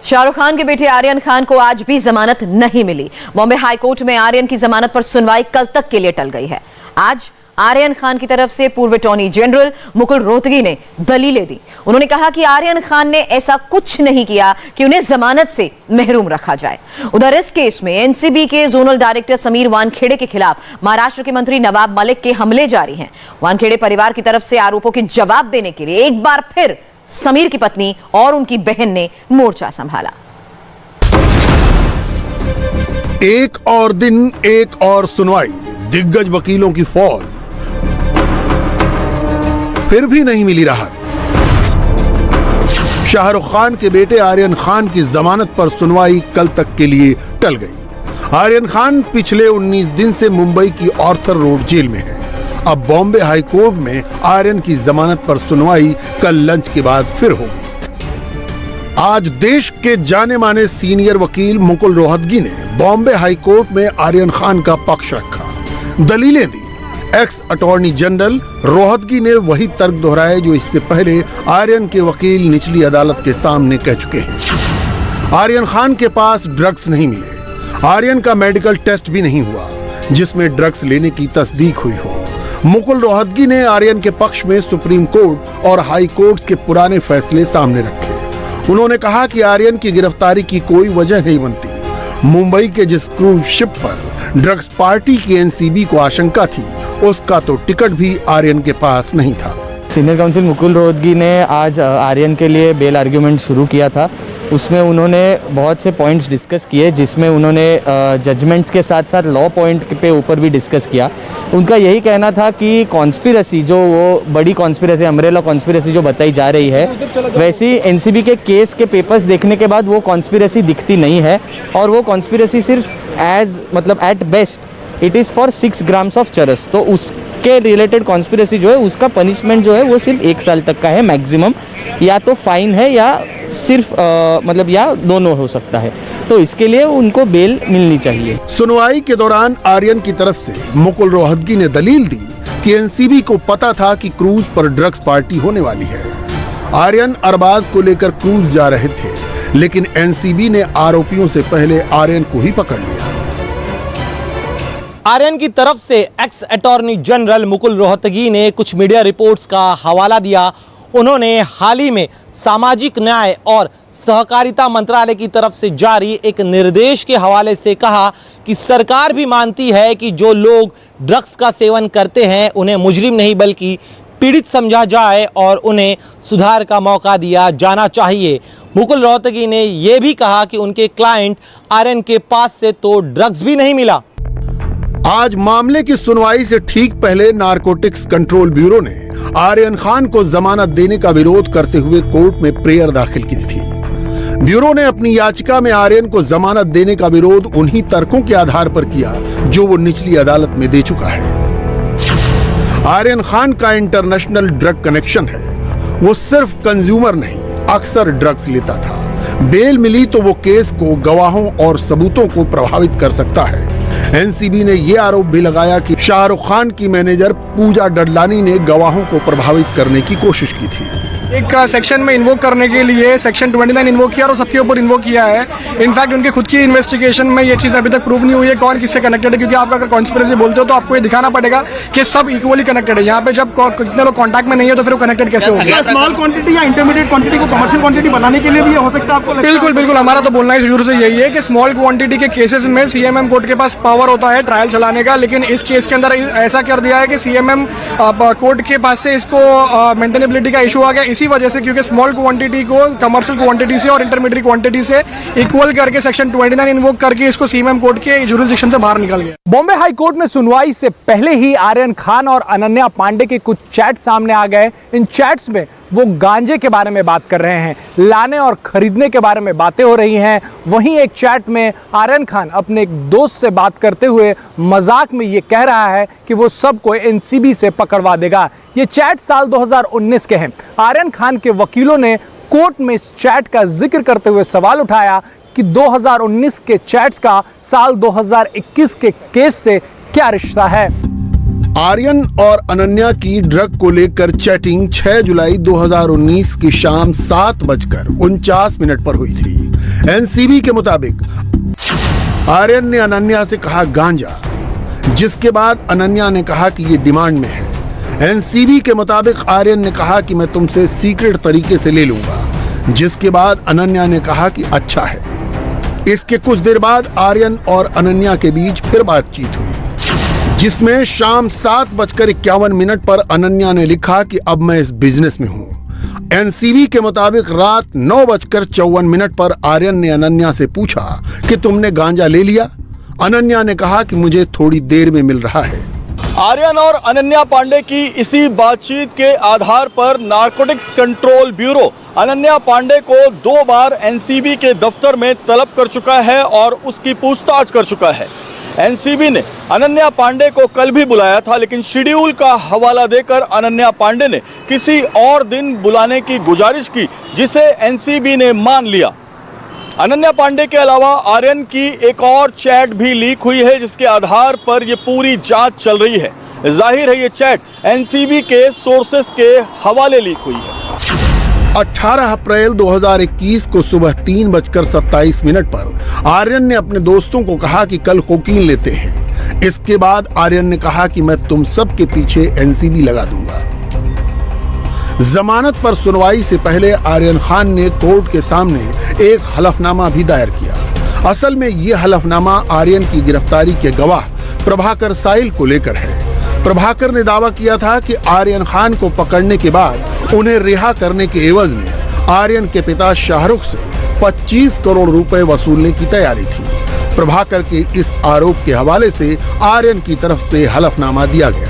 शाहरुख खान के बेटे आर्यन खान को आज भी जमानत नहीं मिली। बॉम्बे हाई कोर्ट में आर्यन की जमानत पर सुनवाई कल तक के लिए टल गई है। आज आर्यन खान की तरफ से पूर्व अटॉर्नी जनरल मुकुल रोहतगी ने दलीलें दी। उन्होंने कहा कि आर्यन खान ने ऐसा कुछ नहीं किया कि उन्हें जमानत से महरूम रखा जाए। उधर इस केस में एनसीबी के जोनल डायरेक्टर समीर वानखेड़े के खिलाफ महाराष्ट्र के मंत्री नवाब मलिक के हमले जारी हैं। वानखेड़े परिवार की तरफ से आरोपों के जवाब देने के लिए एक बार फिर समीर की पत्नी और उनकी बहन ने मोर्चा संभाला। एक और दिन, एक और सुनवाई, दिग्गज वकीलों की फौज, फिर भी नहीं मिली राहत। शाहरुख खान के बेटे आर्यन खान की जमानत पर सुनवाई कल तक के लिए टल गई। आर्यन खान पिछले 19 दिन से मुंबई की ऑर्थर रोड जेल में है। अब बॉम्बे हाई कोर्ट में आर्यन की जमानत पर सुनवाई कल लंच के बाद फिर होगी। आज देश के जाने माने सीनियर वकील मुकुल रोहतगी ने बॉम्बे हाई कोर्ट में आर्यन खान का पक्ष रखा, दलीलें दी। एक्स अटॉर्नी जनरल रोहतगी ने वही तर्क दोहराए जो इससे पहले आर्यन के वकील निचली अदालत के सामने कह चुके हैं। आर्यन खान के पास ड्रग्स नहीं मिले, आर्यन का मेडिकल टेस्ट भी नहीं हुआ जिसमें ड्रग्स लेने की तस्दीक हुई हो। मुकुल रोहतगी ने आर्यन के पक्ष में सुप्रीम कोर्ट और हाई कोर्ट के पुराने फैसले सामने रखे। उन्होंने कहा कि आर्यन की गिरफ्तारी की कोई वजह नहीं बनती। मुंबई के जिस क्रूज शिप पर ड्रग्स पार्टी की एनसीबी को आशंका थी, उसका तो टिकट भी आर्यन के पास नहीं था। सीनियर काउंसिल मुकुल रोहतगी ने आज आर्यन के लिए बेल आर्ग्यूमेंट शुरू किया था। उसमें उन्होंने बहुत से पॉइंट्स डिस्कस किए, जिसमें उन्होंने जजमेंट्स के साथ साथ लॉ पॉइंट पे ऊपर भी डिस्कस किया। उनका यही कहना था कि कॉन्स्पिरेसी, जो वो बड़ी कॉन्स्पिरेसी, अम्ब्रेला कॉन्स्पिरेसी जो बताई जा रही है, वैसी एनसीबी के केस के पेपर्स देखने के बाद वो कॉन्स्पिरेसी दिखती नहीं है। और वो कॉन्स्पिरेसी सिर्फ at best it is for 6 grams of charas. तो उसके रिलेटेड कॉन्स्पिरेसी जो है, उसका पनिशमेंट जो है वो सिर्फ 1 साल तक का है मैक्सिमम, या तो फाइन है या सिर्फ या दोनों हो सकता है। तो इसके लिए उनको बेल मिलनी चाहिए। सुनवाई के दौरान आर्यन की तरफ से मुकुल रोहतगी ने दलील दी कि एनसीबी को पता था कि क्रूज पर ड्रग्स पार्टी होने वाली है। आर्यन अरबाज को लेकर क्रूज जा रहे थे, लेकिन एनसीबी ने आरोपियों से पहले आर्यन को ही पकड़ लिया। आर्यन की तरफ से x attorney general Mukul Rohatgi ने कुछ मीडिया रिपोर्ट्स का हवाला दिया। उन्होंने हाल ही में सामाजिक न्याय और सहकारिता मंत्रालय की तरफ से जारी एक निर्देश के हवाले से कहा कि सरकार भी मानती है कि जो लोग ड्रग्स का सेवन करते हैं उन्हें मुजरिम नहीं बल्कि पीड़ित समझा जाए और उन्हें सुधार का मौका दिया जाना चाहिए। मुकुल रोहतगी ने यह भी कहा कि उनके क्लाइंट आर्यन के पास से तो ड्रग्स भी नहीं मिला। आज मामले की सुनवाई से ठीक पहले नारकोटिक्स कंट्रोल ब्यूरो ने आर्यन खान को जमानत देने का विरोध करते हुए कोर्ट में प्रेयर दाखिल की थी। ब्यूरो ने अपनी याचिका में आर्यन को जमानत देने का विरोध उन्हीं तर्कों के आधार पर किया जो वो निचली अदालत में दे चुका है। आर्यन खान का इंटरनेशनल ड्रग कनेक्शन है। वो सिर्फ कंज्यूमर नहीं, अक्सर ड्रग्स लेता था। बेल मिली तो वो केस को, गवाहों और सबूतों को प्रभावित कर सकता है। एनसीबी ने यह आरोप भी लगाया कि शाहरुख खान की मैनेजर पूजा डडलानी ने गवाहों को प्रभावित करने की कोशिश की थी। एक सेक्शन में इन्वोक करने के लिए सेक्शन 29 इन्वोक किया और सबके ऊपर इन्वोक किया है। इनफैक्ट उनके खुद की इन्वेस्टिगेशन में ये चीज़ अभी तक प्रूव नहीं हुई है कौन किससे कनेक्टेड है, क्योंकि आप अगर कॉन्स्पिरेसी बोलते हो तो आपको ये दिखाना पड़ेगा कि सब इक्वली कनेक्टेड है। यहाँ पे जब कितने लोग कॉन्टैक्ट में नहीं है तो फिर वो कनेक्टेड कैसे होगा? स्मॉल क्वांटिटी या इंटरमीडिएट क्वांटिटी को कमर्शियल क्वांटिटी बनाने के लिए भी हो सकता है आपको? बिल्कुल, हमारा तो बोलना ही शुरू से यही है कि स्मॉल क्वांटिटी के केसेस में सीएमएम कोर्ट के पास पावर होता है ट्रायल चलाने का, लेकिन इस केस के अंदर ऐसा कर दिया है कि सीएमएम कोर्ट के पास से इसको मेंटेनेबिलिटी का इशू आ गया, इसी वजह से क्योंकि स्मॉल क्वांटिटी को कमर्शियल क्वांटिटी से और इंटरमीडिएट क्वांटिटी से इक्वल करके सेक्शन 29 इन्वोक करके इसको सीएमएम कोर्ट के जुरिसडिक्शन से बाहर निकल गया। बॉम्बे हाई कोर्ट में सुनवाई से पहले ही आर्यन खान और अनन्या पांडे के कुछ चैट सामने आ गए। इन चैट्स में वो गांजे के बारे में बात कर रहे हैं, लाने और खरीदने के बारे में बातें हो रही हैं। वहीं एक चैट में आर्यन खान अपने एक दोस्त से बात करते हुए मजाक में ये कह रहा है कि वो सबको एनसीबी से पकड़वा देगा। ये चैट साल 2019 के हैं। आर्यन खान के वकीलों ने कोर्ट में इस चैट का जिक्र करते हुए सवाल उठाया कि 2019 के चैट्स का साल 2021 के केस से क्या रिश्ता है। आर्यन और अनन्या की ड्रग को लेकर चैटिंग 6 जुलाई 2019 की शाम 7:49 पर हुई थी। एनसीबी के मुताबिक आर्यन ने अनन्या से कहा गांजा, जिसके बाद अनन्या ने कहा कि ये डिमांड में है। एनसीबी के मुताबिक आर्यन ने कहा कि मैं तुमसे सीक्रेट तरीके से ले लूंगा, जिसके बाद अनन्या ने कहा कि अच्छा है। इसके कुछ देर बाद आर्यन और अनन्या के बीच फिर बातचीत हुई, जिसमें शाम 7:51 पर अनन्या ने लिखा कि अब मैं इस बिजनेस में हूं। एनसीबी के मुताबिक रात 9:54 पर आर्यन ने अनन्या से पूछा कि तुमने गांजा ले लिया। अनन्या ने कहा कि मुझे थोड़ी देर में मिल रहा है। आर्यन और अनन्या पांडे की इसी बातचीत के आधार पर narcotics control bureau Ananya Pandey को 2 बार एनसीबी के दफ्तर में तलब कर चुका है और उसकी पूछताछ कर चुका है। एनसीबी ने अनन्या पांडे को कल भी बुलाया था, लेकिन शेड्यूल का हवाला देकर अनन्या पांडे ने किसी और दिन बुलाने की गुजारिश की, जिसे एनसीबी ने मान लिया। अनन्या पांडे के अलावा आर्यन की एक और चैट भी लीक हुई है, जिसके आधार पर यह पूरी जांच चल रही है। जाहिर है ये चैट एनसीबी के सोर्सेस के हवाले लीक हुई है। 18 अप्रैल 2021 को सुबह 3:27 पर आर्यन ने अपने दोस्तों को कहा कि कल कोकीन लेते हैं। इसके बाद आर्यन ने कहा कि मैं तुम सब के पीछे एनसीबी लगा दूंगा। जमानत पर सुनवाई से पहले आर्यन खान ने कोर्ट के सामने एक हलफनामा भी दायर किया। असल में यह हलफनामा आर्यन की गिरफ्तारी के गवाह प्रभाकर साइल को लेकर है। प्रभाकर ने दावा किया था कि आर्यन खान को पकड़ने के बाद उन्हें रिहा करने के एवज में आर्यन के पिता शाहरुख से 25 करोड़ रुपए वसूलने की तैयारी थी। प्रभाकर के इस आरोप के हवाले से आर्यन की तरफ से हलफनामा दिया गया।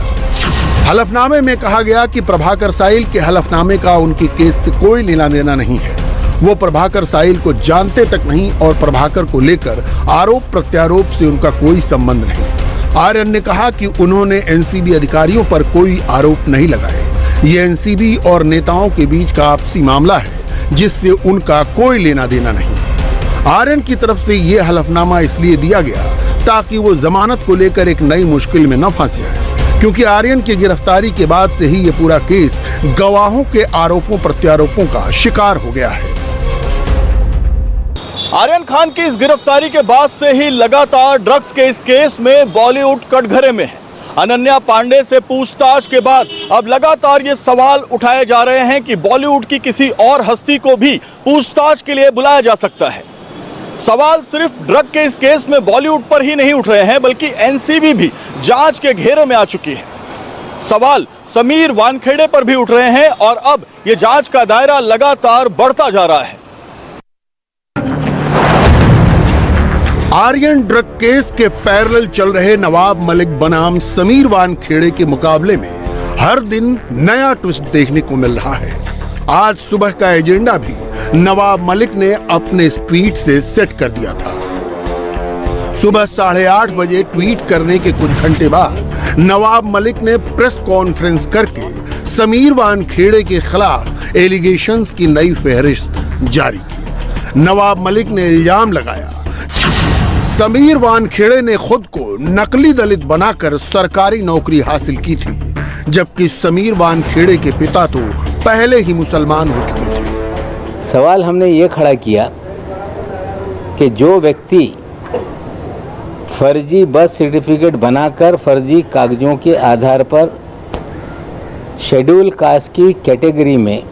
हलफनामे में कहा गया कि प्रभाकर साइल के हलफनामे का उनके केस से कोई लेना देना नहीं है। वो प्रभाकर साइल को जानते तक नहीं और प्रभाकर को लेकर आरोप प्रत्यारोप से उनका कोई संबंध नहीं। आर्यन ने कहा कि उन्होंने एनसीबी अधिकारियों पर कोई आरोप नहीं लगाए। ये एनसीबी और नेताओं के बीच का आपसी मामला है, जिससे उनका कोई लेना देना नहीं। आर्यन की तरफ से यह हलफनामा इसलिए दिया गया ताकि वो जमानत को लेकर एक नई मुश्किल में न फंस जाए, क्योंकि आर्यन की गिरफ्तारी के बाद से ही ये पूरा केस गवाहों के आरोपों प्रत्यारोपों का शिकार हो गया है। आर्यन खान की इस गिरफ्तारी के बाद से ही लगातार ड्रग्स के इस केस में बॉलीवुड कटघरे में है। अनन्या पांडे से पूछताछ के बाद अब लगातार ये सवाल उठाए जा रहे हैं कि बॉलीवुड की किसी और हस्ती को भी पूछताछ के लिए बुलाया जा सकता है। सवाल सिर्फ ड्रग के इस केस में बॉलीवुड पर ही नहीं उठ रहे हैं, बल्कि एनसीबी भी जांच के घेरे में आ चुकी है। सवाल समीर वानखेड़े पर भी उठ रहे हैं और अब ये जांच का दायरा लगातार बढ़ता जा रहा है। आर्यन ड्रग केस के पैरेलल चल रहे नवाब मलिक बनाम समीर वानखेड़े के मुकाबले में हर दिन नया ट्विस्ट देखने को मिल रहा है। आज सुबह का एजेंडा भी नवाब मलिक ने अपने ट्वीट से सेट कर दिया था। सुबह 8:30 बजे ट्वीट करने के कुछ घंटे बाद नवाब मलिक ने प्रेस कॉन्फ्रेंस करके समीर वानखेड़े के खिलाफ एलिगेशंस की नई फहरिस्त जारी की। नवाब मलिक ने इल्जाम लगाया समीर वानखेड़े ने खुद को नकली दलित बनाकर सरकारी नौकरी हासिल की थी, जबकि समीर वानखेड़े के पिता तो पहले ही मुसलमान हो चुके थे। सवाल हमने ये खड़ा किया कि जो व्यक्ति फर्जी बर्थ सर्टिफिकेट बनाकर फर्जी कागजों के आधार पर शेड्यूल कास्ट की कैटेगरी में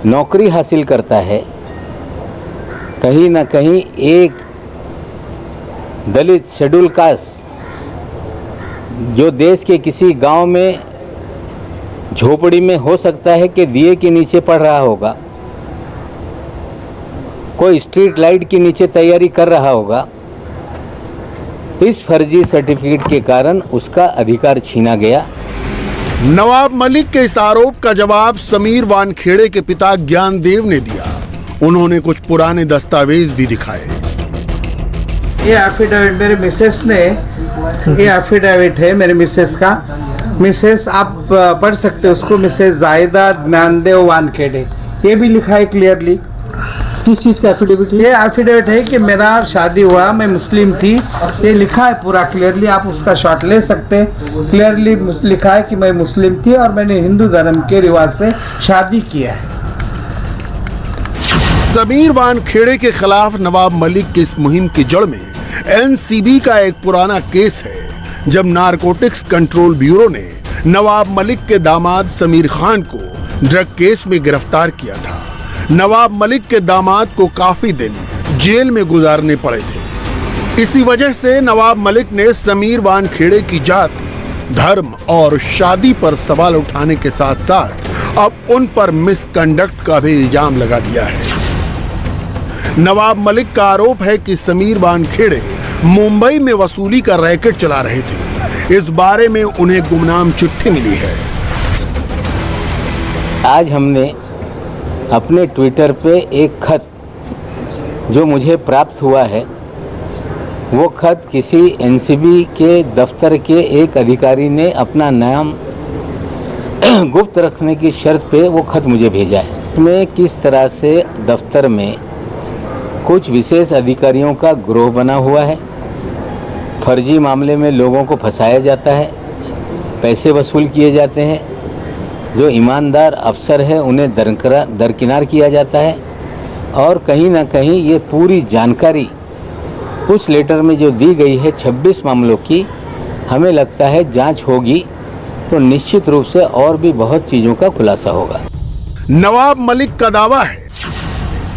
नौकरी हासिल करता है, कहीं ना कहीं एक दलित शेड्यूल कास्ट जो देश के किसी गांव में झोपड़ी में हो सकता है कि दिए के नीचे पड़ रहा होगा, कोई स्ट्रीट लाइट के नीचे तैयारी कर रहा होगा, इस फर्जी सर्टिफिकेट के कारण उसका अधिकार छीना गया। नवाब मलिक के इस आरोप का जवाब समीर वानखेड़े के पिता ज्ञानदेव ने दिया। उन्होंने कुछ पुराने दस्तावेज भी दिखाए। ये एफिडेविट मेरे मिसेस ने, ये एफिडेविट है मेरे मिसेस का। मिसेस आप पढ़ सकते हो उसको, मिसेस जायदा ज्ञानदेव वानखेड़े, ये भी लिखा है क्लियरली किस चीज का एफिडेविट? ये एफिडेविट है कि मेरा शादी हुआ, मैं मुस्लिम थी, ये लिखा है पूरा क्लियरली, आप उसका शॉट ले सकते हैं। क्लियरली लिखा है कि मैं मुस्लिम थी और मैंने हिंदू धर्म के रिवाज से शादी किया है। समीर वानखेड़े के खिलाफ नवाब मलिक की इस मुहिम की जड़ में एनसीबी का एक पुराना केस है, जब नारकोटिक्स कंट्रोल ब्यूरो ने नवाब मलिक के दामाद समीर खान को ड्रग केस में गिरफ्तार किया था। नवाब मलिक के दामाद को काफी दिन जेल में गुजारने पड़े थे। इसी वजह से नवाब मलिक ने समीर वानखेड़े की जाति, धर्म और शादी पर सवाल उठाने के साथ साथ अब उन पर मिसकंडक्ट का भी इल्जाम लगा दिया है। नवाब मलिक का आरोप है कि समीर वानखेड़े मुंबई में वसूली का रैकेट चला रहे थे। इस बारे में उन्हें गुमनाम चिट्ठी मिली है। आज हमने अपने ट्विटर पे एक खत जो मुझे प्राप्त हुआ है, वो खत किसी एनसीबी के दफ्तर के एक अधिकारी ने अपना नाम गुप्त रखने की शर्त पे वो खत मुझे भेजा है। उसमें किस तरह से दफ्तर में कुछ विशेष अधिकारियों का गिरोह बना हुआ है, फर्जी मामले में लोगों को फंसाया जाता है, पैसे वसूल किए जाते हैं, जो ईमानदार अफसर है उन्हें दरकिनार किया जाता है, और कहीं ना कहीं ये पूरी जानकारी उस लेटर में जो दी गई है 26 मामलों की, हमें लगता है जांच होगी तो निश्चित रूप से और भी बहुत चीजों का खुलासा होगा। नवाब मलिक का दावा है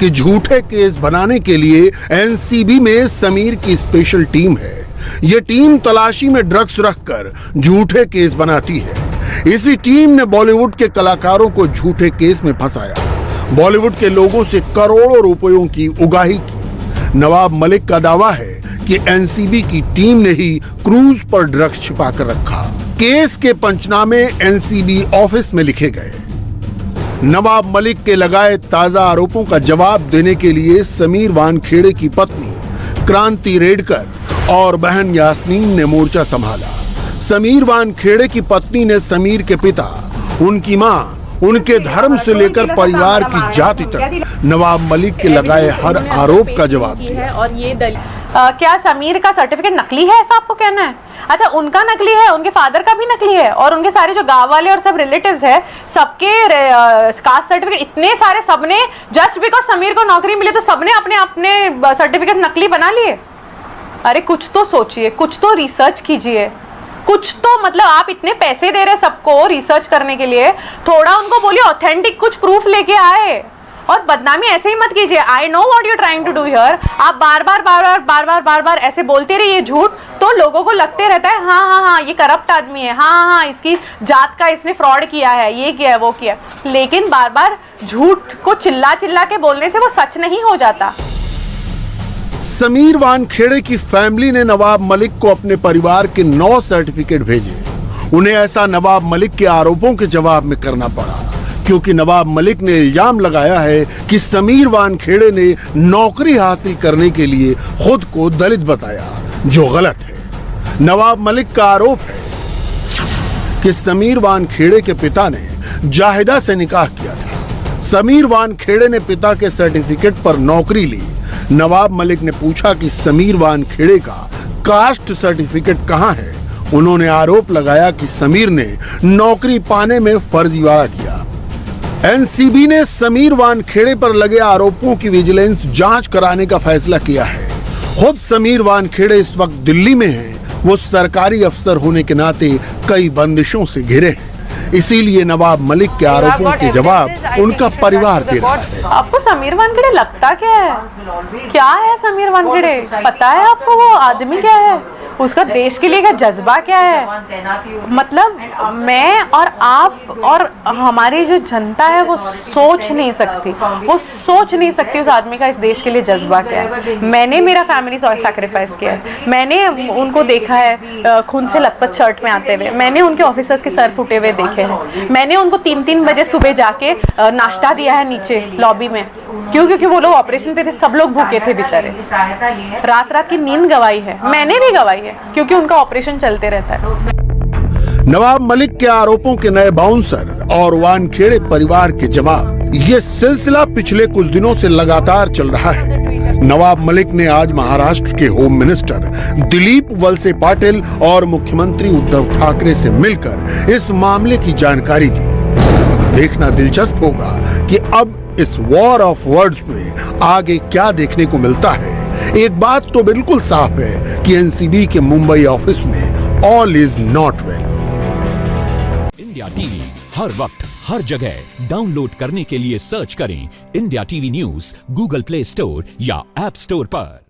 कि झूठे केस बनाने के लिए एनसीबी में समीर की स्पेशल टीम है। ये टीम तलाशी में ड्रग्स रखकर झूठे केस बनाती है। इसी टीम ने बॉलीवुड के कलाकारों को झूठे केस में फंसाया, बॉलीवुड के लोगों से करोड़ों रुपयों की उगाही की। नवाब मलिक का दावा है कि एनसीबी की टीम ने ही क्रूज पर ड्रग्स छिपा कर रखा। केस के पंचनामे एनसीबी ऑफिस में लिखे गए। नवाब मलिक के लगाए ताजा आरोपों का जवाब देने के लिए समीर वानखेड़े की पत्नी क्रांति रेडकर और बहन यास्मीन ने मोर्चा संभाला। समीर वानखेड़े की पत्नी ने समीर के पिता, उनकी मां, उनके धर्म से लेकर परिवार की जाति तक नवाब मलिक के लगाए हर आरोप का जवाब दिया। और ये क्या समीर का सर्टिफिकेट नकली है, ऐसा आपको कहना है? अच्छा, उनका नकली है, उनके फादर का भी नकली है, और उनके सारे जो गांव वाले और सब रिलेटिव्स है, सबके कास्ट सर्टिफिकेट इतने सारे, सबने जस्ट बिकॉज समीर को नौकरी मिली तो सबने अपने अपने सर्टिफिकेट नकली बना लिए। अरे कुछ तो सोचिए, कुछ तो रिसर्च कीजिए, कुछ तो मतलब आप इतने पैसे दे रहे सबको रिसर्च करने के लिए, थोड़ा उनको बोलिए ऑथेंटिक कुछ प्रूफ लेके आए, और बदनामी ऐसे ही मत कीजिए। I know what you trying to do here. आप बार बार ऐसे बोलते रहिए झूठ, तो लोगों को लगते रहता है हाँ ये करप्ट आदमी है, हाँ इसकी जात का इसने फ्रॉड किया है, ये किया है, वो किया। लेकिन बार बार झूठ को चिल्ला चिल्ला के बोलने से वो सच नहीं हो जाता। समीर वानखेड़े की फैमिली ने नवाब मलिक को अपने परिवार के 9 सर्टिफिकेट भेजे। उन्हें ऐसा नवाब मलिक के आरोपों के जवाब में करना पड़ा, क्योंकि नवाब मलिक ने इल्जाम लगाया है कि समीर वानखेड़े ने नौकरी हासिल करने के लिए खुद को दलित बताया, जो गलत है। नवाब मलिक का आरोप है कि समीर वानखेड़े के पिता ने जाहिदा से निकाह किया था। समीर वानखेड़े ने पिता के सर्टिफिकेट पर नौकरी ली। नवाब मलिक ने पूछा कि समीर वानखेड़े का कास्ट सर्टिफिकेट कहां है। उन्होंने आरोप लगाया कि समीर ने नौकरी पाने में फर्जीवाड़ा किया। एनसीबी ने समीर वानखेड़े पर लगे आरोपों की विजिलेंस जांच कराने का फैसला किया है। खुद समीर वानखेड़े इस वक्त दिल्ली में हैं। वो सरकारी अफसर होने के नाते कई बंदिशों से घिरे हैं, इसीलिए नवाब मलिक के आरोपों के जवाब उनका परिवार दे रहा है। आपको समीर वानखेड़े लगता क्या है? क्या है समीर वानखेड़े? पता है आपको वो आदमी क्या है? उसका देश के लिए का जज्बा क्या है? मतलब मैं और आप और हमारी जो जनता है वो सोच नहीं सकती, उस आदमी का इस देश के लिए जज्बा क्या है। मैंने मेरा फैमिली सैक्रिफाइस किया है, मैंने उनको देखा है खून से लथपथ शर्ट में आते हुए, मैंने उनके ऑफिसर्स के सर फूटे हुए देखे हैं, मैंने उनको 3-3 बजे सुबह जाके नाश्ता दिया है नीचे लॉबी में। क्योंकि वो लोग ऑपरेशन पे थे, सब लोग भूखे थे बेचारे, रात की नींद गवाई है, मैंने भी गवाई है, क्योंकि उनका ऑपरेशन चलते रहता है। नवाब मलिक के आरोपों के नए बाउंसर और वानखेड़े परिवार के जवाब। ये सिलसिला पिछले कुछ दिनों से लगातार चल रहा है। नवाब मलिक ने आज महाराष्ट्र के होम मिनिस्टर दिलीप वलसे पाटिल और मुख्यमंत्री उद्धव ठाकरे से मिलकर इस मामले की जानकारी दी। देखना दिलचस्प होगा कि अब इस वॉर ऑफ वर्ड्स में आगे क्या देखने को मिलता है। एक बात तो बिल्कुल साफ है कि एनसीबी के मुंबई ऑफिस में all is not well. India TV हर वक्त हर जगह डाउनलोड करने के लिए सर्च करें India TV news Google Play Store या ऐप स्टोर पर।